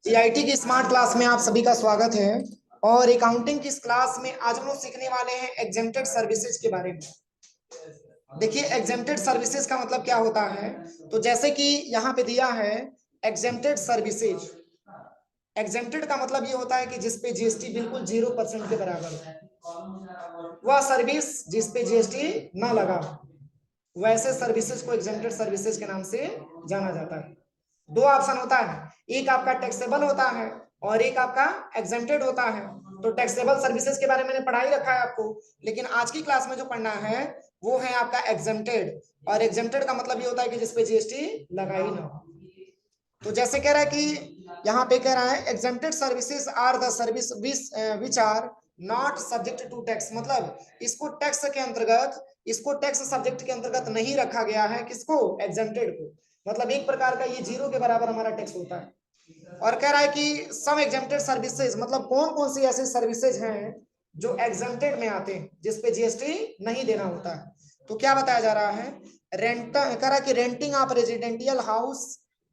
GIT की smart class में आप सभी का स्वागत है। और अकाउंटिंग की इस क्लास में आज हम लोग सीखने वाले हैं एग्जेम्प्टेड सर्विसेज के बारे में। देखिए, एग्जेम्प्टेड सर्विसेज का मतलब क्या होता है। तो जैसे कि यहाँ पे दिया है एग्जेम्प्टेड सर्विसेज। एग्जेम्प्टेड का मतलब ये होता है कि जिसपे जीएसटी बिल्कुल 0% के बराबर हो, वह सर्विस जिसपे जीएसटी ना लगा, वैसे सर्विसेज को एग्जेम्प्टेड सर्विसेज के नाम से जाना जाता है। दो ऑप्शन होता है, एक आपका टैक्सेबल होता है और एक आपका एग्जेम्प्टेड होता है। तो टैक्सेबल सर्विसेज के बारे में मैंने पढ़ा ही रखा है आपको, लेकिन आज की क्लास में जो पढ़ना है वो है आपका एग्जेम्प्टेड। और एग्जेम्प्टेड का मतलब ये होता है कि जिसपे जीएसटी लगा ही ना हो। तो जैसे कह रहा है कि यहाँ पे कह रहा है exempted services are the service which are not subject to tax. मतलब इसको टैक्स के अंतर्गत, इसको टैक्स सब्जेक्ट के अंतर्गत नहीं रखा गया है। किसको? एग्जेम्प्टेड को। मतलब एक प्रकार का ये 0 के बराबर हमारा टैक्स होता है। और कह रहा है कि सम एग्जेम्प्टेड सर्विसेज, मतलब कौन कौन सी ऐसी सर्विसेज हैं जो एग्जेम्प्टेड में आते हैं, जिसपे जीएसटी नहीं देना होता है। तो क्या बताया जा रहा है, रेंट कह रहा है कि renting of residential house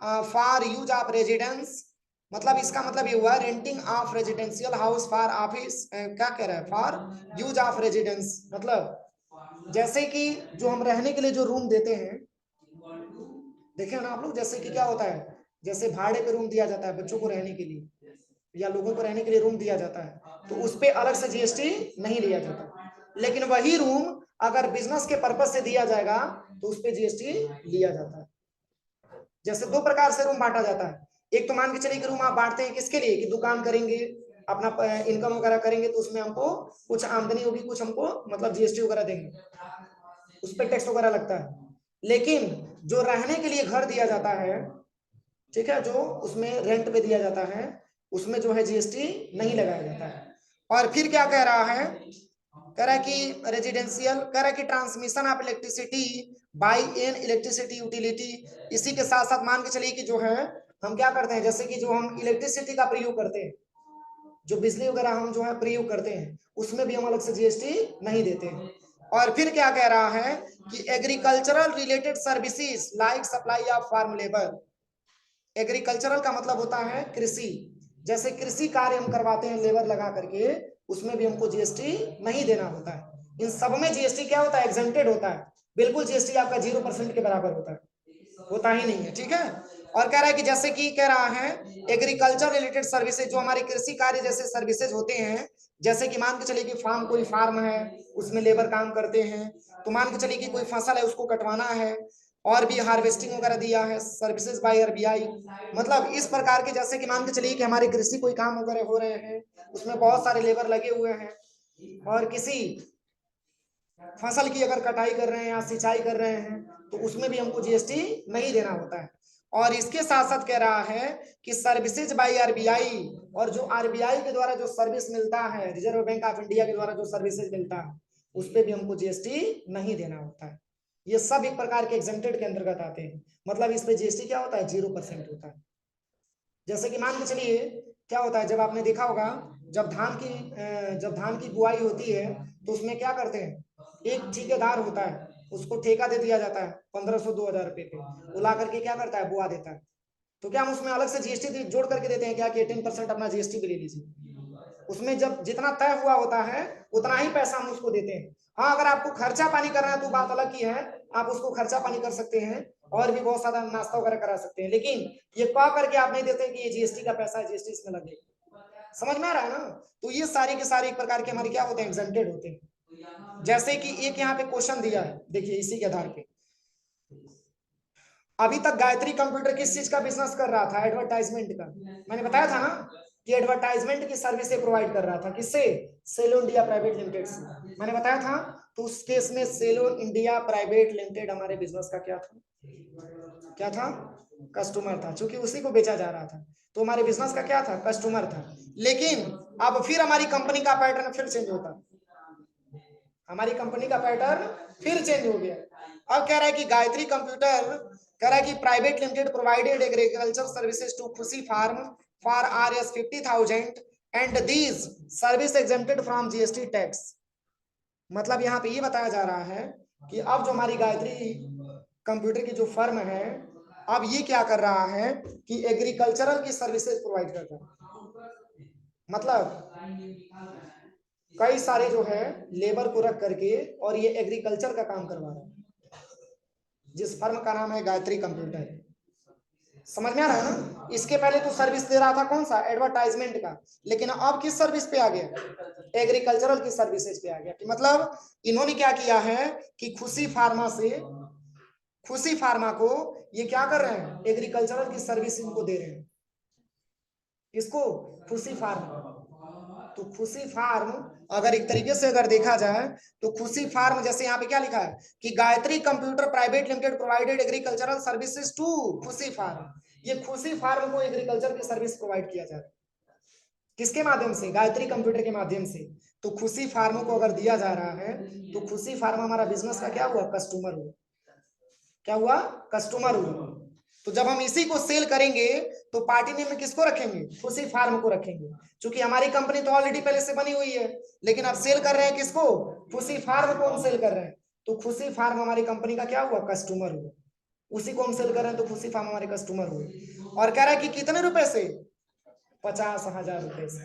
for use of residence. मतलब इसका मतलब ये हुआ renting of residential house for office, क्या कह रहा है, फॉर यूज ऑफ रेजिडेंस। मतलब जैसे कि जो हम रहने के लिए जो रूम देते हैं, देखे ना आप लोग, जैसे कि क्या होता है, जैसे भाड़े पे रूम दिया जाता है बच्चों को रहने के लिए या लोगों को रहने के लिए रूम दिया जाता है, तो उस पर अलग से जीएसटी नहीं लिया जाता। लेकिन वही रूम अगर बिजनेस के पर्पज से दिया जाएगा तो उस पर जीएसटी लिया जाता है। जैसे दो प्रकार से रूम बांटा जाता है। एक तो मान के चलिए कि रूम आप बांटते हैं किसके लिए, कि दुकान करेंगे, अपना इनकम वगैरह करेंगे, तो उसमें हमको कुछ आमदनी होगी, कुछ हमको मतलब जीएसटी वगैरह देंगे, उस पर टैक्स वगैरह लगता है। लेकिन जो रहने के लिए घर दिया जाता है, ठीक है, जो उसमें रेंट पे दिया जाता है, उसमें जो है जीएसटी नहीं लगाया जाता है। और फिर क्या कह रहा है, कह रहा है कि रेजिडेंशियल, कह रहा है कि transmission of electricity bye N electricity utility. इसी के साथ साथ मान के चलिए कि जो है हम क्या करते हैं, जैसे कि जो हम इलेक्ट्रिसिटी का प्रयोग करते हैं, जो बिजली वगैरह हम जो है प्रयोग करते हैं, उसमें भी हम अलग से जीएसटी नहीं देते हैं। और फिर क्या कह रहा है कि agricultural related services like supply of farm labour. Agricultural का मतलब होता है कृषि। जैसे कृषि कार्य हम करवाते हैं लेबर लगा करके, उसमें भी हमको जीएसटी नहीं देना होता है। इन सब में जीएसटी क्या होता है, एग्जेम्प्टेड होता है। बिल्कुल जीएसटी आपका 0% के बराबर होता है, होता ही नहीं है, ठीक है। और कह रहा है कि जैसे कि कह रहा है एग्रीकल्चर रिलेटेड सर्विसेज, जो हमारे कृषि कार्य जैसे सर्विसेज होते हैं, जैसे कि मान के चलिए कि फार्म, कोई फार्म है उसमें लेबर काम करते हैं, तो मान के चलिए कि कोई फसल है उसको कटवाना है, और भी हार्वेस्टिंग वगैरह दिया है, सर्विसेज बाय आरबीआई। मतलब इस प्रकार के, जैसे कि मान के चलिए कि हमारे कृषि कोई काम वगैरह हो रहे हैं, उसमें बहुत सारे लेबर लगे हुए हैं, और किसी फसल की अगर कटाई कर रहे हैं या सिंचाई कर रहे हैं, तो उसमें भी हमको जीएसटी नहीं देना होता है। और इसके साथ साथ कह रहा है कि सर्विसेज बाय आरबीआई, और जो आरबीआई के द्वारा जो सर्विस मिलता है, रिजर्व बैंक ऑफ इंडिया के द्वारा जो सर्विसेज मिलता है, उस पर भी हमको जीएसटी नहीं देना होता है। ये सब एक प्रकार के एग्जेम्प्टेड के अंतर्गत आते हैं। मतलब इस पे जीएसटी क्या होता है, 0% होता है। जैसे कि मान के चलिए क्या होता है, जब आपने देखा होगा, जब धान की बुआई होती है, तो उसमें क्या करते हैं, एक ठेकेदार होता है, उसको ठेका दे दिया जाता है 1500-2000 रुपए पे, वो ला करके क्या करता है, बुआ देता है। तो क्या हम उसमें अलग से जीएसटी जोड़ करके देते हैं क्या, कि 18% अपना जीएसटी भी ले लीजिए। उसमें जब जितना तय हुआ होता है उतना ही पैसा हम उसको देते हैं। हाँ, अगर आपको खर्चा पानी करना है तो बात अलग की है, आप उसको खर्चा पानी कर सकते हैं, और भी बहुत सारा नाश्ता वगैरह करा सकते हैं, लेकिन ये कह करके आप नहीं देते कि ये जीएसटी का पैसा है, जीएसटी इसमें लगेगा। समझ में आ रहा है ना। तो ये सारी के सारे एक प्रकार के हमारे क्या होते हैं, एग्जेम्प्टेड होते हैं। जैसे कि एक यहाँ पे क्वेश्चन दिया है, देखिए इसी के आधार पे, अभी तक गायत्री कंप्यूटर किस चीज का बिजनेस कर रहा था, एडवर्टाइजमेंट का। मैंने बताया था ना कि एडवर्टाइजमेंट की सर्विस प्रोवाइड कर रहा था, किससे, सेलो इंडिया प्राइवेट लिमिटेड से, मैंने बताया था। तो उस केस में सेलो इंडिया प्राइवेट लिमिटेड हमारे बिजनेस का क्या था, क्या था, कस्टमर था, क्योंकि उसी को बेचा जा रहा था, तो हमारे बिजनेस का क्या था, कस्टमर था। लेकिन अब फिर हमारी कंपनी का पैटर्न फिर चेंज होता, हमारी कंपनी का पैटर्न फिर चेंज हो गया। अब कह रहा है कि गायत्री कंप्यूटर, कह रहा है कि private limited provided agriculture services to Khushi farm for RS 50,000 and these service exempted from GST tax. मतलब यहाँ पे ये बताया जा रहा है कि अब जो हमारी गायत्री कंप्यूटर की जो फर्म है, अब ये क्या कर रहा है कि एग्रीकल्चरल की सर्विसेज प्रोवाइड करता है, मतलब कई सारे जो है लेबर को रख करके और ये एग्रीकल्चर का काम करवा रहा है, जिस फर्म का नाम है गायत्री कंप्यूटर। समझ में आ रहा है ना? इसके पहले तो सर्विस दे रहा था कौन सा, एडवर्टाइजमेंट का, लेकिन अब किस सर्विस पे आ गया, एग्रीकल्चरल की सर्विसेज पे आ गया। कि मतलब इन्होंने क्या किया है कि खुशी फार्मा से, खुशी फार्मा को ये क्या कर रहे हैं, एग्रीकल्चरल की सर्विस इनको दे रहे हैं, इसको खुशी फार्म। तो खुशी फार्म अगर एक तरीके से अगर देखा जाए तो खुशी फार्म, जैसे यहाँ पे क्या लिखा है कि Gayatri computer private limited provided agricultural services to Khushi farm, ये खुशी फार्म को एग्रीकल्चर की सर्विस प्रोवाइड किया जा रहा है, किसके माध्यम से, गायत्री कंप्यूटर के माध्यम से। तो खुशी फार्म को अगर दिया जा रहा है तो खुशी फार्म हमारा बिजनेस का क्या हुआ, कस्टमर हुआ, क्या हुआ, कस्टमर हुआ। तो जब हम इसी को सेल करेंगे तो पार्टी नेम में किसको रखेंगे, खुशी फार्म को रखेंगे, क्योंकि हमारी कंपनी तो ऑलरेडी पहले से बनी हुई है, लेकिन अब सेल कर रहे हैं किसको, खुशी फार्म को हम सेल कर रहे हैं। तो खुशी फार्म हमारी कंपनी का क्या हुआ, कस्टमर हुआ, उसी को हम सेल कर रहे हैं, तो खुशी फार्म हमारे कस्टमर हुए। और कह रहा है कि कितने रुपए से, 50,000 रुपए से।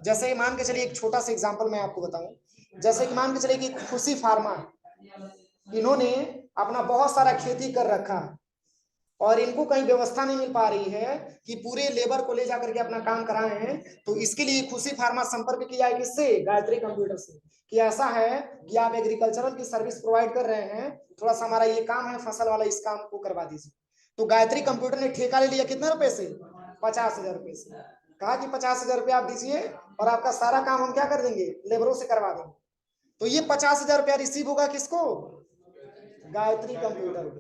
जैसे मान के चलिए एक छोटा सा एग्जांपल मैं आपको बताऊं, जैसे कि मान के चलिए कि खुशी फार्मा, इन्होंने अपना बहुत सारा खेती कर रखा और इनको कहीं व्यवस्था नहीं मिल पा रही है कि पूरे लेबर को ले जाकर के अपना काम कराए हैं, तो इसके लिए खुशी फार्मा संपर्क किया है किससे, गायत्री कंप्यूटर से, कि ऐसा है कि आप एग्रीकल्चरल की सर्विस प्रोवाइड कर रहे हैं, थोड़ा सा हमारा ये काम है फसल वाला, इस काम को करवा दीजिए। तो गायत्री कंप्यूटर ने ठेका ले लिया कितने रुपए से, 50,000 रुपए से। कहा कि 50,000 रुपया आप दीजिए और आपका सारा काम हम क्या कर देंगे, लेबरों से करवा देंगे। तो ये 50,000 रुपया रिसीव होगा किसको, गायत्री कंप्यूटर को,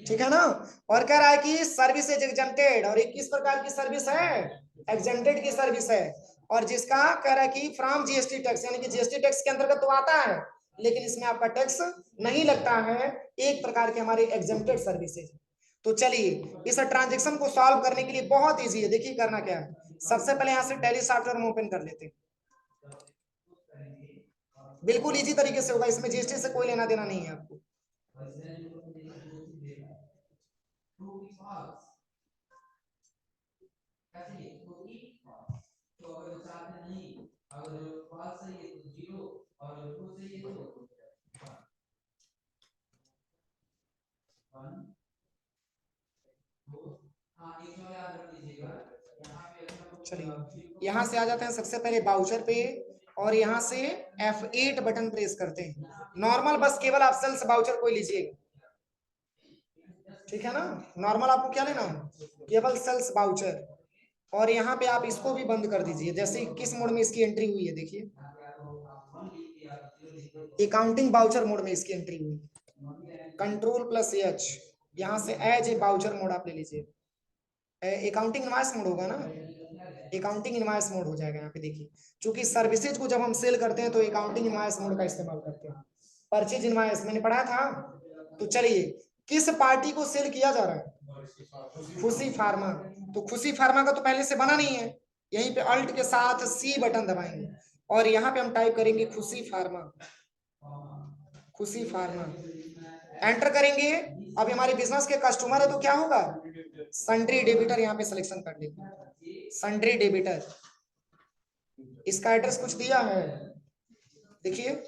ठीक है ना। और कह रहा है कि सर्विस इज एग्जेंटेड, और एक किस प्रकार की सर्विस है, एग्जेंटेड की सर्विस है, और जिसका कह रहा है कि फ्रॉम जीएसटी टैक्स, यानी कि जीएसटी टैक्स के अंतर्गत तो आता है लेकिन इसमें आपका टैक्स नहीं लगता है, एक प्रकार के हमारे एग्जेंटेड सर्विसेज। तो चलिए इस ट्रांजेक्शन को सॉल्व करने के लिए बहुत इजी है, देखिए करना क्या है, सबसे पहले यहां से टैली सॉफ्टवेयर हम ओपन कर लेते हैं, बिल्कुल इजी तरीके से होगा, इसमें जीएसटी से कोई लेना देना नहीं है आपको। चलिए यहां से आ जाते हैं सबसे पहले बाउचर पे, और यहां से F8 बटन प्रेस करते हैं, नॉर्मल बस केवल आप सेल्स बाउचर को लीजिएगा, ठीक है ना। नॉर्मल आपको क्या लेना है, केवल सेल्स बाउचर, और यहाँ पे आप इसको भी बंद कर दीजिए। जैसे किस मोड में इसकी एंट्री हुई है, देखिए अकाउंटिंग बाउचर मोड में इसकी एंट्री हुई, Ctrl+H, यहाँ से एज ए बाउचर मोड आप ले लीजिए, अकाउंटिंग इनवॉइस मोड होगा ना, अकाउंटिंग इनवॉइस मोड हो जाएगा यहाँ पे। देखिए क्योंकि सर्विसेज को जब हम सेल करते हैं तो अकाउंटिंग इनवॉइस मोड का इस्तेमाल करते हैं, परचेज इनवॉइस मैंने पढ़ा था। तो चलिए किस पार्टी को सेल किया जा रहा है, खुशी फार्मा। तो खुशी फार्मा का तो पहले से बना नहीं है, यहीं पे अल्ट के साथ सी बटन दबाएंगे और यहाँ पे हम टाइप करेंगे खुशी फार्मा, खुशी फार्मा एंटर करेंगे। अब हमारे बिजनेस के कस्टमर है तो क्या होगा, सन्ड्री डेबिटर यहाँ पे सिलेक्शन कर लेंगे, सन्ड्री डेबिटर, इसका एड्रेस कुछ दिया है, देखिए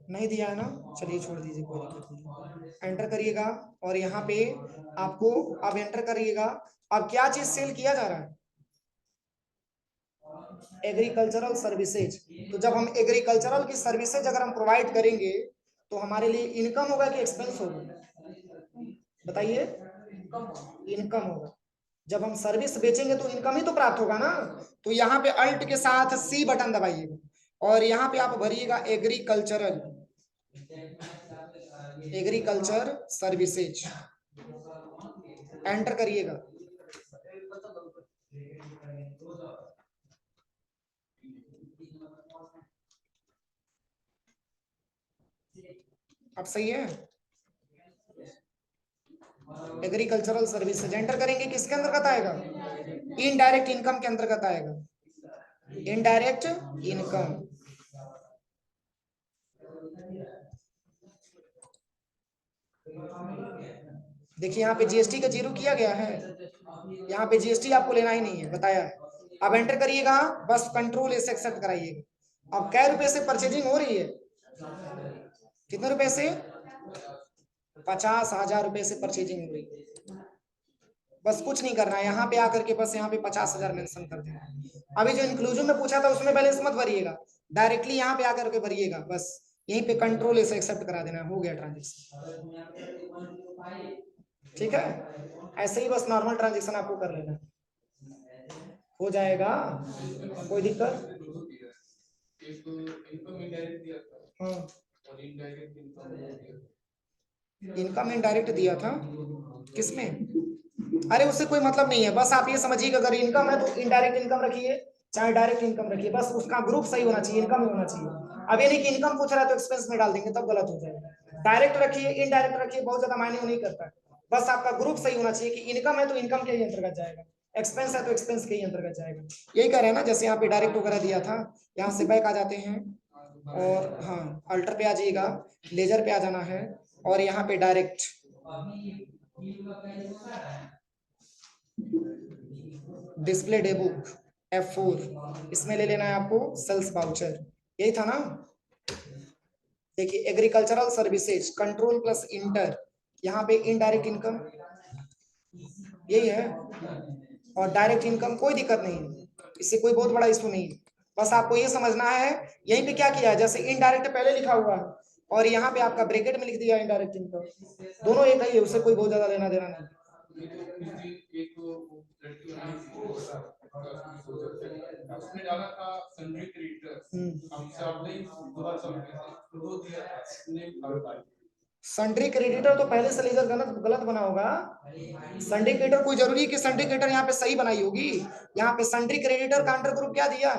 नहीं दिया है ना, चलिए छोड़ दीजिए कोई दिक्कत नहीं, एंटर करिएगा और यहाँ पे आपको अब एंटर करिएगा। अब क्या चीज सेल किया जा रहा है, एग्रीकल्चरल सर्विसेज। तो जब हम एग्रीकल्चरल की सर्विसेज अगर हम प्रोवाइड करेंगे तो हमारे लिए इनकम होगा कि एक्सपेंस होगा, बताइए, इनकम होगा। जब हम सर्विस बेचेंगे तो इनकम ही तो प्राप्त होगा ना। तो यहाँ पे अल्ट के साथ सी बटन दबाइएगा और यहाँ पे आप भरिएगा एग्रीकल्चरल, एग्रीकल्चर सर्विसेज, एंटर करिएगा। अब सही है, एग्रीकल्चरल सर्विसेज एंटर करेंगे, किसके अंतर्गत आएगा, इनडायरेक्ट इनकम के अंतर्गत आएगा, इनडायरेक्ट इनकम। देखिए यहाँ पे जीएसटी का जीरो किया गया है, यहाँ पे जीएसटी आपको लेना ही नहीं है, बताया है। अब एंटर करिएगा, बस कंट्रोल एस एक्सेप्ट कराइएगा। अब कै रुपए से परचेजिंग हो रही है, कितने रुपए से? 50,000 रुपए से परचेजिंग हो रही है। बस कुछ नहीं करना है, यहाँ पे आकर के बस यहाँ पे 50,000 मेंशन कर देना है। अभी जो इंक्लूजन में पूछा था उसमें बैलेंस मत भरिएगा, डायरेक्टली यहाँ पे आकर के भरिएगा, बस यहीं पे कंट्रोल एस एक्सेप्ट करा देना, हो गया ट्रांजेक्शन। ठीक है, ऐसे ही बस नॉर्मल ट्रांजेक्शन आपको कर लेना, हो जाएगा, कोई दिक्कत? हाँ, इनकम इनडायरेक्ट दिया था, किसमें? अरे उससे कोई मतलब नहीं है, बस आप ये समझिए कि अगर इनकम है तो इनडायरेक्ट इनकम रखिए, चाहे डायरेक्ट इनकम रखिए, बस उसका ग्रुप सही होना चाहिए, इनकम ही होना चाहिए। अब ये नहीं कि इनकम पूछ रहा है तो एक्सपेंस में डाल देंगे, तब गलत हो जाएगा। डायरेक्ट रखिए, इनडायरेक्ट रखिए, बहुत ज्यादा मायने नहीं करता है, बस आपका ग्रुप सही होना चाहिए कि इनकम है तो इनकम के ही अंतर्गत जाएगा, एक्सपेंस है तो एक्सपेंस के ही अंतर्गत जाएगा। यही कह रहे हैं ना, जैसे यहाँ पे डायरेक्ट वगैरह दिया था, यहाँ से बैक आ जाते हैं, और हाँ अल्टर पे आ जाइएगा, लेजर पे आ जाना है, और यहाँ पे direct display day book F4, इसमें ले लेना है आपको सेल्स वाउचर, यही था ना। देखिए agricultural services control plus inter, यहाँ पे इनडायरेक्ट इनकम यही है, और डायरेक्ट इनकम कोई दिक्कत नहीं है, इससे कोई बहुत बड़ा इशू नहीं है। बस आपको ये समझना है यहीं पे क्या किया है, जैसे इनडायरेक्ट पहले लिखा हुआ है और यहाँ पे आपका ब्रैकेट में लिख दिया इनडायरेक्ट इनकम, दोनों एक ही है, उससे कोई बहुत ज्यादा लेना देना नहीं। उसने डाला था सन्ड्री क्रेडिटर्स, हमसे आपने 2,000 दिया था, सन्ड्री क्रेडिटर तो पहले से लेजर गलत गलत बना होगा। सन्ड्री क्रेडिटर कोई जरूरी है कि सन्ड्री क्रेडिटर यहाँ पे सही बनाई होगी, यहाँ पे सन्ड्री क्रेडिटर का अंडर ग्रुप क्या दिया,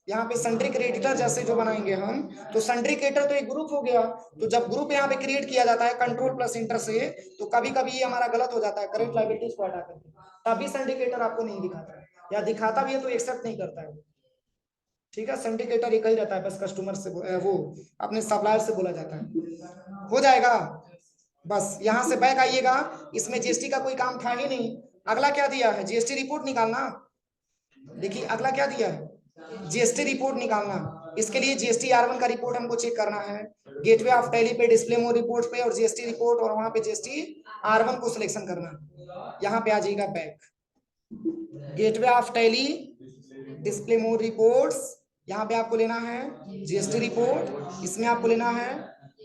यहाँ पे सन्ड्री क्रेडिटर जैसे जो बनाएंगे हम, तो सन्ड्री क्रेडिटर तो एक ग्रुप हो गया, तो जब ग्रुप यहाँ पे क्रिएट किया जाता है कंट्रोल प्लस इंटर से, तो कभी कभी ये हमारा गलत हो जाता है, करेंट लायबिलिटीज को हटा करके, तभी सिंडिकेटर आपको नहीं दिखाता है, या दिखाता भी है तो एक्सेप्ट नहीं करता है। ठीक है, सिंडिकेटर एक ही रहता है, बस कस्टमर से वो अपने सप्लायर से बोला जाता है, हो जाएगा। बस यहाँ से बैक आइएगा, इसमें जीएसटी का कोई काम था ही नहीं। अगला क्या दिया है, जीएसटी रिपोर्ट निकालना। देखिए अगला क्या दिया है, जीएसटी रिपोर्ट निकालना। इसके लिए जीएसटी R1 का रिपोर्ट हमको चेक करना है, गेटवे ऑफ टैली पे डिस्प्ले मोर रिपोर्ट पे और जीएसटी रिपोर्ट, और वहां पे जीएसटी R1 को सिलेक्शन करना। यहाँ पे आ जाएगा back, gateway of tally display more reports, यहाँ पे आपको लेना है जीएसटी रिपोर्ट, इसमें आपको लेना है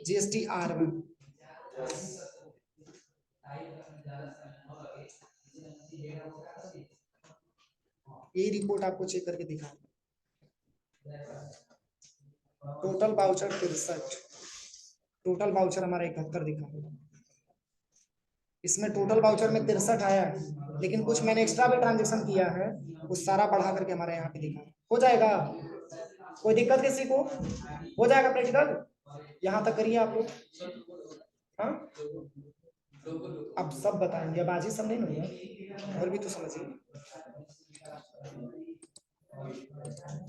जीएसटी R1। ये रिपोर्ट आपको चेक करके दिखा, टोटल वाउचर 63, टोटल वाउचर हमारा 71 दिखा, इसमें टोटल वाउचर में 63 आया है, लेकिन कुछ मैंने एक्स्ट्रा भी ट्रांजेक्शन किया है, वो सारा बढ़ा करके हमारे यहाँ पे दिखा, हो जाएगा। कोई दिक्कत किसी को? हो जाएगा प्रैक्टिकल, यहाँ तक करिए आप लोग। हाँ अब सब बताएंगे, अब आज ही सब नहीं होगा, और भी तो समझिए।